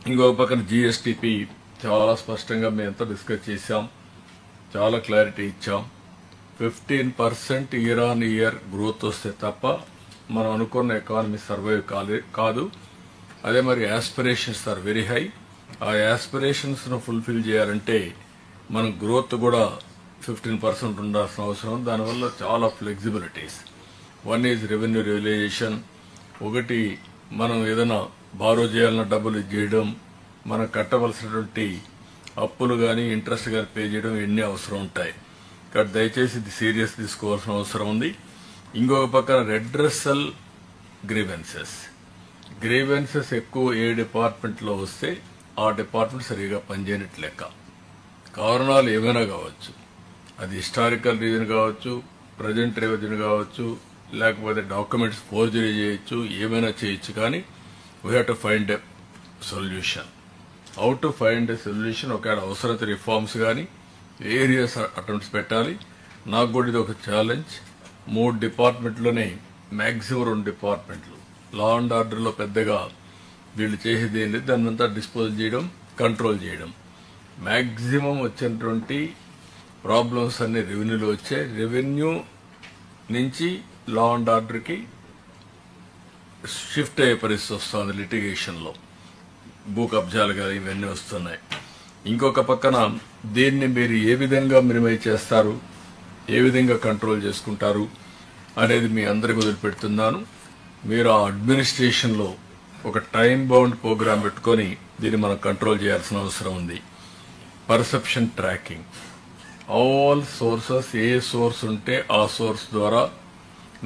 ఇంకొక పక్కన జిఎస్టిపి చాలా స్పష్టంగా మేము ఎంత డిస్కస్ చేశాం, చాలా క్లారిటీ ఇచ్చాం. 15% ఇయర్ ఆన్ ఇయర్ గ్రోత్ వస్తే తప్ప మనం అనుకున్న ఎకానమీ సర్వైవ్ కాదు. అదే మరి యాస్పిరేషన్స్ ఆర్ వెరీ హై. ఆ యాస్పిరేషన్స్ ను ఫుల్ఫిల్ చేయాలంటే మనం గ్రోత్ కూడా 15% ఉండాల్సిన అవసరం. దానివల్ల చాలా flexibilities. One is revenue realisation. ఒకటి మనం ఏదైనా బారో చేయాలన్న డబ్బులు చేయడం, మనం కట్టవలసినటువంటి అప్పులు కానీ ఇంట్రెస్ట్ కానీ పే చేయడం ఎన్ని అవసరం ఉంటాయి. కాబట్టి దయచేసి ఇది సీరియస్ తీసుకోవాల్సిన అవసరం ఉంది. ఇంకొక పక్కన రెడ్రెసల్ గ్రీవెన్సెస్ ఎక్కువ ఏ డిపార్ట్మెంట్లో వస్తే ఆ డిపార్ట్మెంట్ సరిగా పనిచేయనట్లు లెక్క. కారణాలు ఏమైనా కావచ్చు, అది హిస్టారికల్ రీజన్ కావచ్చు, ప్రజెంట్ రెవెన్యూ కావచ్చు, లేకపోతే డాక్యుమెంట్స్ ఫోర్జరీ చేయొచ్చు, ఏమైనా చేయొచ్చు. కానీ we have to find a solution. How to find a solution. ఒకవేళ అవసరత రిఫార్మ్స్ కానీ వేరియస్ అటెంప్ట్స్ పెట్టాలి. నాకు కూడా ఇది ఒక ఛాలెంజ్. 3 డిపార్ట్మెంట్లోనే మ్యాక్సిమం 2 డిపార్ట్మెంట్లు లా అండ్ ఆర్డర్లో పెద్దగా వీళ్ళు చేసేది ఏం లేదు. దాన్ని అంతా డిస్పోజ్ చేయడం, కంట్రోల్ చేయడం. మ్యాక్సిమం వచ్చినటువంటి ప్రాబ్లమ్స్ అన్ని రెవెన్యూలో వచ్చాయి. రెవెన్యూ నుంచి లా అండ్ ఆర్డర్కి షిఫ్ట్ అయ్యే పరిస్థితి వస్తుంది. లిటిగేషన్లో భూ కబ్జాలు కానీ ఇవన్నీ వస్తున్నాయి. ఇంకొక పక్కన దీన్ని మీరు ఏ విధంగా మినిమైజ్ చేస్తారు, ఏ విధంగా కంట్రోల్ చేసుకుంటారు అనేది మీ అందరికీ వదిలిపెడుతున్నాను. మీరు ఆ అడ్మినిస్ట్రేషన్లో ఒక టైం బౌండ్ ప్రోగ్రామ్ పెట్టుకొని దీన్ని మనం కంట్రోల్ చేయాల్సిన అవసరం ఉంది. Perception tracking. ఆల్ సోర్సెస్, ఏ సోర్స్ ఉంటే ఆ సోర్స్ ద్వారా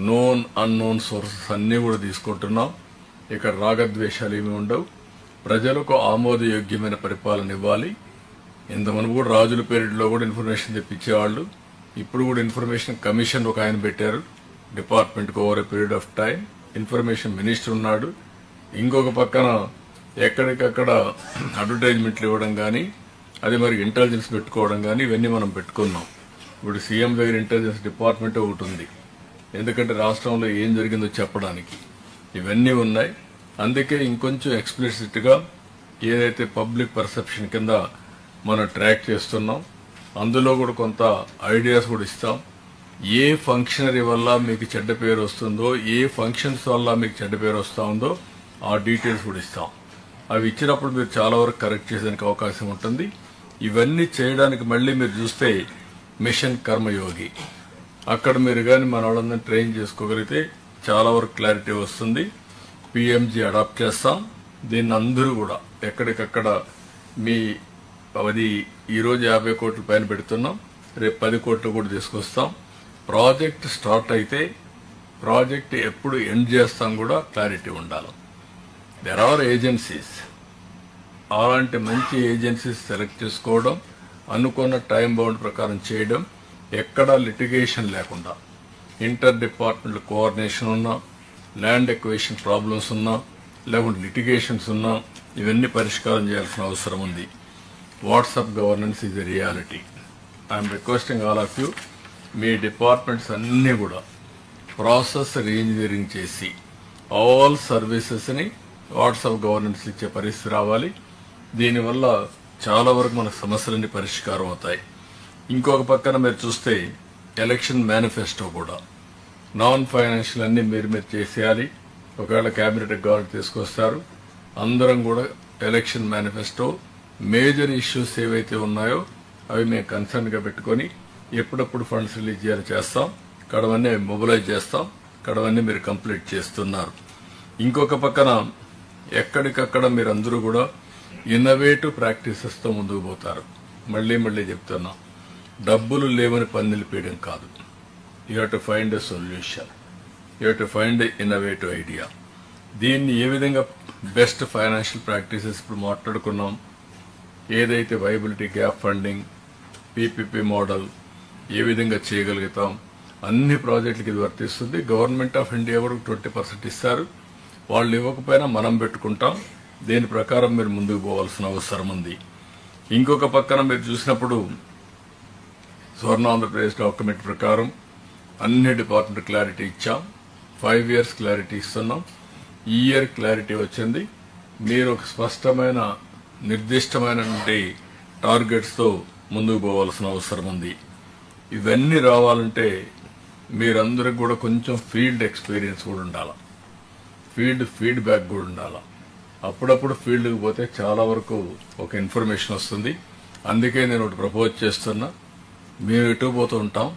నోన్ అన్నోన్ సోర్సెస్ అన్నీ కూడా తీసుకుంటున్నాం. ఇక్కడ రాగద్వేషాలు ఏమి ఉండవు. ప్రజలకు ఆమోదయోగ్యమైన పరిపాలన ఇవ్వాలి. ఇంతమంది కూడా రాజుల పీరియడ్లో కూడా ఇన్ఫర్మేషన్ తెప్పించేవాళ్ళు. ఇప్పుడు కూడా ఇన్ఫర్మేషన్ కమిషన్ ఒక ఆయన పెట్టారు డిపార్ట్మెంట్కి. Over a period of time information minister ఉన్నాడు. ఇంకొక పక్కన ఎక్కడికక్కడ అడ్వర్టైజ్మెంట్లు ఇవ్వడం కానీ, అది మరి ఇంటెలిజెన్స్ పెట్టుకోవడం కానీ ఇవన్నీ మనం పెట్టుకున్నాం. ఇప్పుడు సీఎం దగ్గర ఇంటెలిజెన్స్ డిపార్ట్మెంట్ ఒకటి ఉంది. ఎందుకంటే రాష్ట్రంలో ఏం జరిగిందో చెప్పడానికి ఇవన్నీ ఉన్నాయి. అందుకే ఇంకొంచెం ఎక్స్ప్లిసిట్గా ఏదైతే పబ్లిక్ పర్సెప్షన్ కింద మనం ట్రాక్ చేస్తున్నాం, అందులో కూడా కొంత ఐడియాస్ కూడా ఇస్తాం. ఏ ఫంక్షనరీ వల్ల మీకు చెడ్డ పేరు వస్తుందో, ఏ ఫంక్షన్స్ వల్ల మీకు చెడ్డ పేరు వస్తూ ఉందో ఆ డీటెయిల్స్ కూడా ఇస్తాం. అవి ఇచ్చినప్పుడు మీరు చాలా వరకు కరెక్ట్ చేసేందుకు అవకాశం ఉంటుంది. ఇవన్నీ చేయడానికి మళ్ళీ మీరు చూస్తే మిషన్ కర్మయోగి, అక్కడ మీరు కానీ మన వాళ్ళందరినీ ట్రైన్ చేసుకోగలిగితే చాలా వరకు క్లారిటీ వస్తుంది. పిఎంజీ అడాప్ట్ చేస్తాం. దీన్ని అందరూ కూడా ఎక్కడికక్కడ మీ అది ఈరోజు 50 కోట్ల పైన పెడుతున్నాం, రేపు 10 కోట్లు కూడా తీసుకొస్తాం. ప్రాజెక్ట్ స్టార్ట్ అయితే ప్రాజెక్ట్ ఎప్పుడు ఎండ్ చేస్తాం కూడా క్లారిటీ ఉండాలి. దెర్ ఆర్ ఏజెన్సీస్, అలాంటి మంచి ఏజెన్సీస్ సెలెక్ట్ చేసుకోవడం, అనుకున్న టైం బౌండ్ ప్రకారం చేయడం, ఎక్కడా లిటిగేషన్ లేకుండా ఇంటర్ డిపార్ట్మెంట్ కోఆర్డినేషన్ ఉన్నా, ల్యాండ్ ఎక్వేషన్ ప్రాబ్లమ్స్ ఉన్నా, లేకుంటే లిటిగేషన్స్ ఉన్నా ఇవన్నీ పరిష్కారం చేయాల్సిన అవసరం ఉంది. WhatsApp governance is a reality. I'm requesting all of you, me departments అన్నీ కూడా ప్రాసెస్ రీఇంజనీరింగ్ చేసి ఆల్ సర్వీసెస్ని వాట్సాప్ గవర్నెన్స్ ఇచ్చే పరిస్థితి రావాలి. దీనివల్ల చాలా వరకు మన సమస్యలన్నీ పరిష్కారం అవుతాయి. ఇంకొక పక్కన మీరు చూస్తే ఎలక్షన్ మేనిఫెస్టో కూడా నాన్ ఫైనాన్షియల్ అన్ని మీరు చేసేయాలి. ఒకవేళ క్యాబినెట్ గవర్నమెంట్ తీసుకొస్తారు, అందరం కూడా ఎలక్షన్ మేనిఫెస్టో మేజర్ ఇష్యూస్ ఏవైతే ఉన్నాయో అవి మేము కన్సర్న్గా పెట్టుకొని ఎప్పుడప్పుడు ఫండ్స్ రిలీజ్ చేయాలి చేస్తాం. కడవన్నీ మొబిలైజ్ చేస్తాం. కడవన్నీ మీరు కంప్లీట్ చేస్తున్నారు. ఇంకొక పక్కన ఎక్కడికక్కడ మీరందరూ కూడా ఇన్నోవేటివ్ ప్రాక్టీసెస్తో ముందుకు పోతారు. మళ్ళీ చెప్తున్నా, డబ్బులు లేవని పన్నులు పీయడం కాదు. You have to find a solution. You have to find a innovative idea. దీన్ని ఏ విధంగా బెస్ట్ ఫైనాన్షియల్ ప్రాక్టీసెస్ ఇప్పుడు మాట్లాడుకున్నాం, ఏదైతే viability gap funding, PPP model ఏ విధంగా చేయగలుగుతాం, అన్ని ప్రాజెక్టులకి ఇది వర్తిస్తుంది. గవర్నమెంట్ ఆఫ్ ఇండియా వరకు 20% ఇస్తారు. వాళ్ళు ఇవ్వకపోయినా మనం పెట్టుకుంటాం. దీని ప్రకారం మీరు ముందుకు పోవాల్సిన అవసరం ఉంది. ఇంకొక పక్కన మీరు చూసినప్పుడు స్వర్ణ ఆంధ్రప్రదేశ్ డాక్యుమెంట్ ప్రకారం అన్ని డిపార్ట్మెంట్ క్లారిటీ ఇచ్చాం. 5 years క్లారిటీ ఇస్తున్నాం. ఈ ఇయర్ క్లారిటీ వచ్చింది. మీరు ఒక స్పష్టమైన నిర్దిష్టమైనటువంటి టార్గెట్స్తో ముందుకు పోవాల్సిన అవసరం ఉంది. ఇవన్నీ రావాలంటే మీరందరికి కూడా కొంచెం ఫీల్డ్ ఎక్స్పీరియన్స్ కూడా ఉండాలి, ఫీడ్బ్యాక్ కూడా ఉండాలి. అప్పుడప్పుడు ఫీల్డ్కి పోతే చాలా వరకు ఒక ఇన్ఫర్మేషన్ వస్తుంది. అందుకే నేను ఒకటి ప్రపోజ్ చేస్తున్నా. మేము ఎటు పోతూ ఉంటాం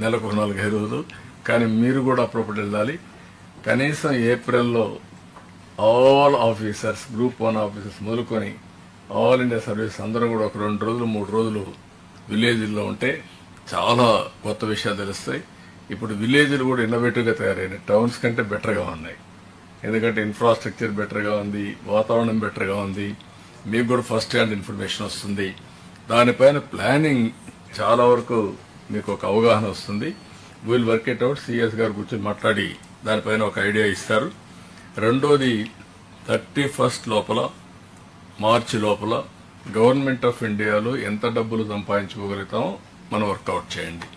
నెలకు 4-5 రోజులు, కానీ మీరు కూడా అప్పుడప్పుడు వెళ్ళాలి. కనీసం ఏప్రిల్లో ఆల్ ఆఫీసర్స్, గ్రూప్ 1 ఆఫీసర్స్ మొదలుకొని ఆల్ ఇండియా సర్వీస్ అందరూ కూడా ఒక 2 రోజులు 3 రోజులు విలేజ్లో ఉంటే చాలా కొత్త విషయాలు తెలుస్తాయి. ఇప్పుడు విలేజ్లు కూడా ఇన్నోవేటివ్గా తయారైనాయి, టౌన్స్ కంటే బెటర్గా ఉన్నాయి. ఎందుకంటే ఇన్ఫ్రాస్ట్రక్చర్ బెటర్గా ఉంది, వాతావరణం బెటర్గా ఉంది, మీకు కూడా ఫస్ట్ హ్యాండ్ ఇన్ఫర్మేషన్ వస్తుంది. దానిపైన ప్లానింగ్ చాలా వరకు మీకు ఒక అవగాహన వస్తుంది. Will work it out. CS గారు కూర్చొని మాట్లాడి దానిపైన ఒక ఐడియా ఇస్తారు. రెండోది 31st లోపల, మార్చి లోపల గవర్నమెంట్ ఆఫ్ ఇండియాలో ఎంత డబ్బులు సంపాదించుకోగలుగుతామో మనం వర్కౌట్ చేయండి.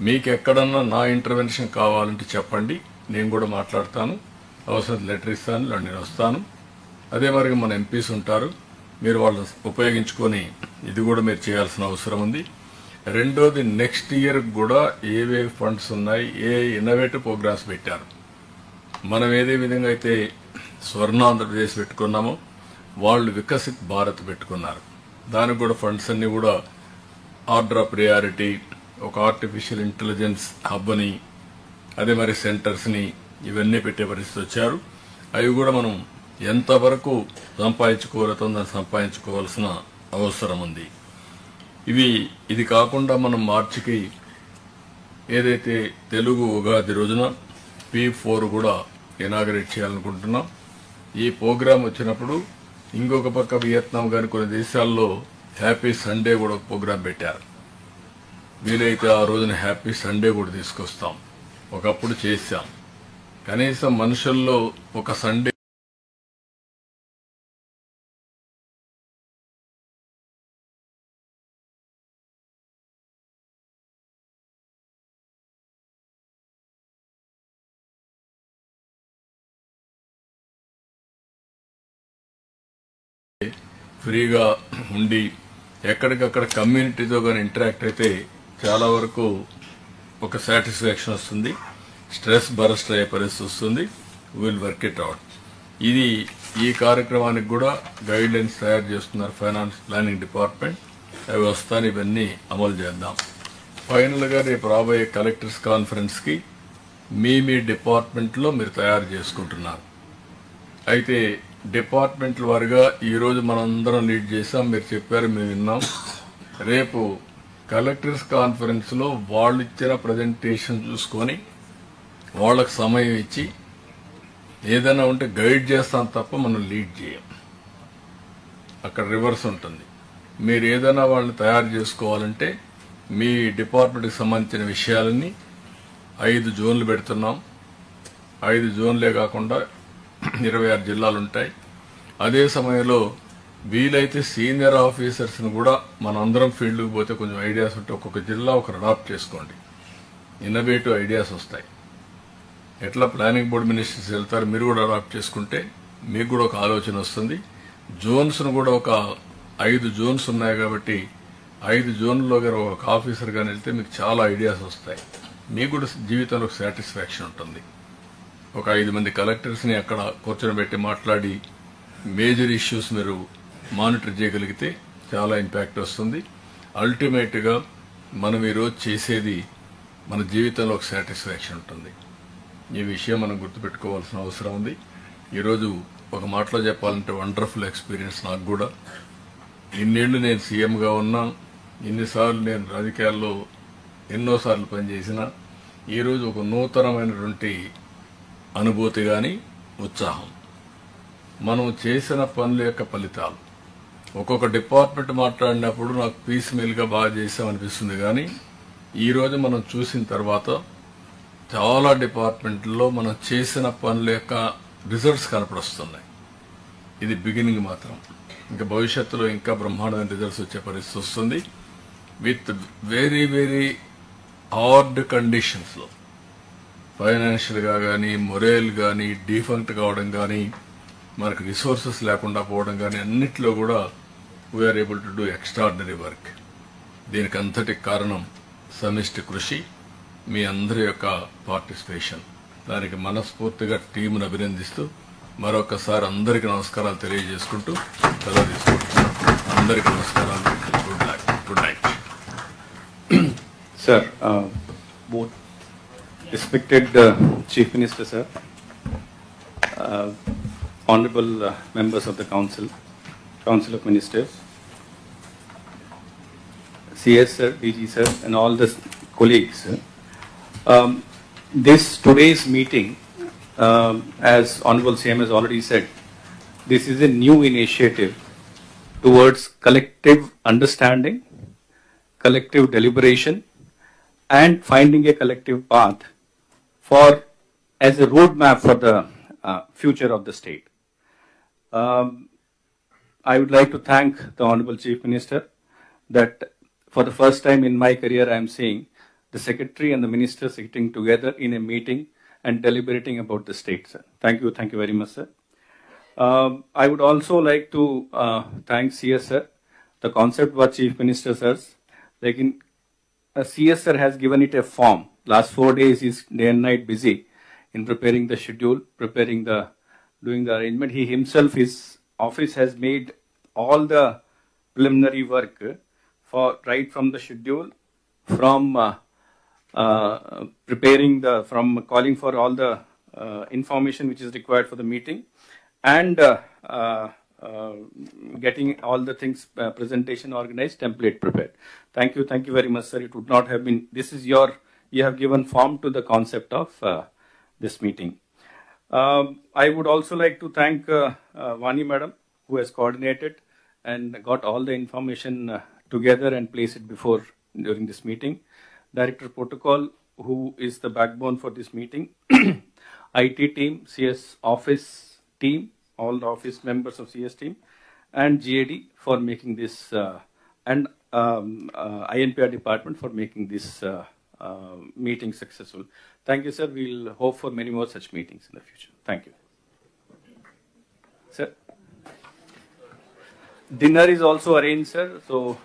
మీకు ఎక్కడన్నా నా ఇంటర్వెన్షన్ కావాలంటే చెప్పండి, నేను కూడా మాట్లాడతాను. అవసరం లెటర్ ఇస్తాను, ఇలా నేను వస్తాను. అదే మరి మన ఎంపీస్ ఉంటారు, మీరు వాళ్ళని ఉపయోగించుకొని ఇది కూడా మీరు చేయాల్సిన అవసరం ఉంది. రెండోది నెక్స్ట్ ఇయర్ కూడా ఏవే ఫండ్స్ ఉన్నాయి, ఏ ఇన్నోవేటివ్ ప్రోగ్రామ్స్ పెట్టారు. మనం ఏదే విధంగా అయితే స్వర్ణ ఆంధ్రప్రదేశ్ పెట్టుకున్నామో వాళ్ళు వికసిత్ భారత్ పెట్టుకున్నారు. దానికి కూడా ఫండ్స్ అన్ని కూడా ఆర్డర్ ఆఫ్ ప్రియారిటీ, ఒక ఆర్టిఫిషియల్ ఇంటెలిజెన్స్ హబ్ అని, అదే మరి సెంటర్స్ని ఇవన్నీ పెట్టే పరిస్థితి వచ్చారు. అవి కూడా మనం ఎంతవరకు సంపాదించుకోగలుగుతాం దాన్ని సంపాదించుకోవాల్సిన అవసరం ఉంది. ఇది కాకుండా మనం మార్చికి ఏదైతే తెలుగు ఉగాది రోజున P4 కూడా ఇనాగరేట్ చేయాలనుకుంటున్నాం. ఈ ప్రోగ్రాం వచ్చినప్పుడు ఇంకొక పక్క వియత్నాం కానీ కొన్ని దేశాల్లో హ్యాపీ సండే కూడా ఒక ప్రోగ్రాం పెట్టారు. వీలైతే ఆ రోజున హ్యాపీ సండే కూడా తీసుకొస్తాం. ఒకప్పుడు చేశాం. కనీసం మనుషుల్లో ఒక సండే ఫ్రీగా ఉండి ఎక్కడికక్కడ కమ్యూనిటీతో కానీ ఇంటరాక్ట్ అయితే చాలా వరకు ఒక సాటిస్ఫాక్షన్ వస్తుంది, స్ట్రెస్ బరస్ట్ అయ్యే పరిస్థితి వస్తుంది. Will work it out. ఈ కార్యక్రమానికి కూడా గైడ్ లైన్స్ తయారు చేస్తున్నారు ఫైనాన్స్ ప్లానింగ్ డిపార్ట్మెంట్. అవి వస్తాను, ఇవన్నీ అమలు చేద్దాం. ఫైనల్గా రేపు రాబోయే కలెక్టర్స్ కాన్ఫరెన్స్కి మీ డిపార్ట్మెంట్లో మీరు తయారు చేసుకుంటున్నారు. అయితే డిపార్ట్మెంట్ల వారిగా ఈరోజు మనందరం లీడ్ చేసాం, మీరు చెప్పారు, మేము విన్నాం. రేపు కలెక్టర్స్ కాన్ఫరెన్స్లో వాళ్ళు ఇచ్చిన ప్రజెంటేషన్ చూసుకొని వాళ్ళకు సమయం ఇచ్చి ఏదైనా ఉంటే గైడ్ చేస్తాం తప్ప మనం లీడ్ చేయం. అక్కడ రివర్స్ ఉంటుంది. మీరు ఏదైనా వాళ్ళని తయారు చేసుకోవాలంటే మీ డిపార్ట్మెంట్కి సంబంధించిన విషయాలన్నీ 5 జోన్లు పెడుతున్నాం. 5 జోన్లే కాకుండా 26 జిల్లాలు ఉంటాయి. అదే సమయంలో వీలైతే సీనియర్ ఆఫీసర్స్ని కూడా మనందరం ఫీల్డ్కి పోతే కొంచెం ఐడియాస్ ఉంటే ఒక్కొక్క జిల్లా ఒకరు అడాప్ట్ చేసుకోండి. ఇన్నోవేటివ్ ఐడియాస్ వస్తాయి. ఎట్లా ప్లానింగ్ బోర్డు మినిస్టర్స్ వెళ్తారు, మీరు కూడా అడాప్ట్ చేసుకుంటే మీకు కూడా ఒక ఆలోచన వస్తుంది. జోన్స్ను కూడా ఒక 5 జోన్స్ ఉన్నాయి కాబట్టి 5 జోన్లలో ఒక ఆఫీసర్ కానీ వెళ్తే మీకు చాలా ఐడియాస్ వస్తాయి. మీకు కూడా జీవితంలో సాటిస్ఫాక్షన్ ఉంటుంది. ఒక 5 మంది కలెక్టర్స్ని అక్కడ కూర్చొని మాట్లాడి మేజర్ ఇష్యూస్ మీరు మానిటర్ చేయగలిగితే చాలా ఇంపాక్ట్ వస్తుంది. అల్టిమేట్గా మనం ఈరోజు చేసేది మన జీవితంలో ఒక సాటిస్ఫాక్షన్ ఉంటుంది. ఈ విషయం మనం గుర్తుపెట్టుకోవాల్సిన అవసరం ఉంది. ఈరోజు ఒక మాటలో చెప్పాలంటే వండర్ఫుల్ ఎక్స్పీరియన్స్ నాకు కూడా. ఇన్నేళ్లు నేను సీఎంగా ఉన్నా, ఇన్నిసార్లు నేను రాజకీయాల్లో ఎన్నోసార్లు పనిచేసిన, ఈరోజు ఒక నూతనమైనటువంటి అనుభూతి కానీ ఉత్సాహం. మనం చేసిన పనుల యొక్క ఫలితాలు ఒక్కొక్క డిపార్ట్మెంట్ మాట్లాడినప్పుడు నాకు పీస్ మీల్గా బాగా చేసామనిపిస్తుంది. కానీ ఈరోజు మనం చూసిన తర్వాత చాలా డిపార్ట్మెంట్లో మనం చేసిన పనుల యొక్క రిజల్ట్స్ కనపడొస్తున్నాయి. ఇది బిగినింగ్ మాత్రం. ఇంకా భవిష్యత్తులో ఇంకా బ్రహ్మాండమైన రిజల్ట్స్ వచ్చే పరిస్థితి వస్తుంది. విత్ వెరీ వెరీ హార్డ్ కండిషన్స్లో ఫైనాన్షియల్గా కానీ, మొరల్ కానీ, డిఫంక్ట్ కావడం కానీ, మనకు రిసోర్సెస్ లేకుండా పోవడం కానీ అన్నిట్లో కూడా we are able to do extraordinary work. దీనికి అంతటి కారణం సమిష్టి కృషి, మీ అందరి యొక్క పార్టిసిపేషన్. దానికి మనస్ఫూర్తిగా టీంను అభినందిస్తూ మరొకసారి అందరికీ నమస్కారాలు తెలియజేసుకుంటూ సెలవు తీసుకుంటున్నాను. అందరికీ నమస్కారాలు. Good night. Sir, both respected Chief Minister, sir, honorable members of the Council of Ministers, CS sir, DG sir, and all the colleagues. Today's meeting, as Honorable CM has already said, this is a new initiative towards collective understanding, collective deliberation, and finding a collective path as a roadmap for the future of the state. I would like to thank the Honorable Chief Minister that for the first time in my career I am seeing the Secretary and the Minister sitting together in a meeting and deliberating about the state, sir. Thank you very much, sir. I would also like to thank CS sir. The concept what Chief Minister says, like in CS sir has given it a form. Last 4 days he's day and night busy in preparing the schedule, doing the arrangement. He himself, his office has made all the preliminary work for right from the schedule, from from calling for all the information which is required for the meeting, and getting all the things, presentation organized, template prepared. Thank you very much, sir. It would not have been, you have given form to the concept of this meeting. I would also like to thank Vani madam, who has coordinated and got all the information together and placed it before during this meeting. Director Protocol, who is the backbone for this meeting. IT team, CS office team, all the office members of CS team, and GAD for making this, and INPR department for making this meeting successful. Thank you, sir. We'll hope for many more such meetings in the future. Thank you. Sir, dinner is also arranged, sir. So.